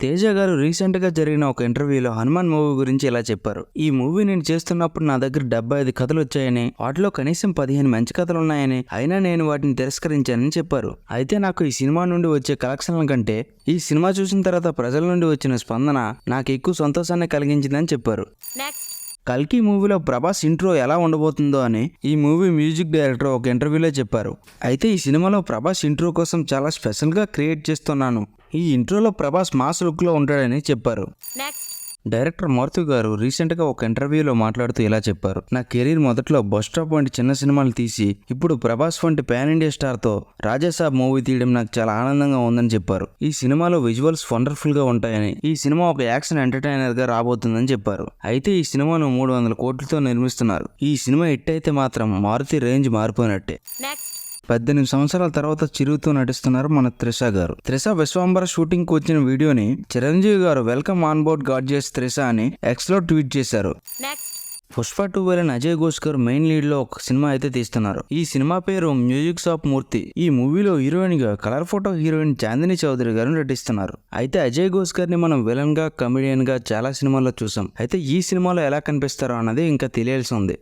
తేజ గారు రీసెంట్ గా జరిగిన ఒక ఇంటర్వ్యూలో హనుమాన్ మూవీ గురించి ఇలా చెప్పారు. ఈ మూవీ నేను చేస్తున్నప్పుడు నా దగ్గర 75 కథలు వచ్చాయని, వాటిలో కనీసం 15 మంచి కథలు ఉన్నాయని, అయినా నేను వాటిని తిరస్కరించానని చెప్పారు. అయితే నాకు ఈ సినిమా నుండి వచ్చే కలెక్షన్ల కంటే ఈ సినిమా చూసిన తర్వాత ప్రజల నుండి వచ్చిన స్పందన నాకు ఎక్కువ సంతోషాన్ని కలిగించిందని చెప్పారు. కల్కి మూవీలో ప్రభాస్ ఇంట్రో ఎలా ఉండబోతుందో అని ఈ మూవీ మ్యూజిక్ డైరెక్టర్ ఒక ఇంటర్వ్యూలో చెప్పారు. అయితే ఈ సినిమాలో ప్రభాస్ ఇంట్రో కోసం చాలా స్పెషల్గా క్రియేట్ చేస్తున్నాను. ఈ ఇంట్రోలో ప్రభాస్ మాస్ లుక్లో ఉంటాడని చెప్పారు. డైరెక్టర్ మారుతి గారు రీసెంట్గా ఒక ఇంటర్వ్యూలో మాట్లాడుతూ ఇలా చెప్పారు. నా కెరీర్ మొదట్లో బస్ స్టాప్ వంటి చిన్న సినిమాలు తీసి ఇప్పుడు ప్రభాస్ వంటి పాన్ ఇండియా స్టార్తో రాజాసాబ్ మూవీ తీయడం నాకు చాలా ఆనందంగా ఉందని చెప్పారు. ఈ సినిమాలో విజువల్స్ వండర్ఫుల్గా ఉంటాయని, ఈ సినిమా ఒక యాక్షన్ ఎంటర్టైనర్గా రాబోతుందని చెప్పారు. అయితే ఈ సినిమాను 300 కోట్లతో నిర్మిస్తున్నారు. ఈ సినిమా హిట్ అయితే మాత్రం మారుతి రేంజ్ మారిపోయినట్టే. 18 సంవత్సరాల తర్వాత చిరుగుతూ నటిస్తున్నారు మన త్రిష గారు. త్రిష విశ్వంబర షూటింగ్ కు వచ్చిన వీడియోని చిరంజీవి గారు welcome on board gorgeous Trisha అని ఎక్స్ లో ట్వీట్ చేశారు. పుష్ప 2 వేలని అజయ్ ఘోష్ గారు మెయిన్ లీడ్ లో ఒక సినిమా అయితే తీస్తున్నారు. ఈ సినిమా పేరు మ్యూజిక్ షాప్ మూర్తి. ఈ మూవీలో హీరోయిన్ గా colour photo heroine Chandini Chowdary garu నటిస్తున్నారు. అయితే అజయ్ ఘోష్ గారిని మనం విలన్ గా, కమెడియన్ గా చాలా సినిమాల్లో చూసాం. అయితే ఈ సినిమాలో ఎలా కనిపిస్తారో అన్నది ఇంకా తెలియాల్సి ఉంది.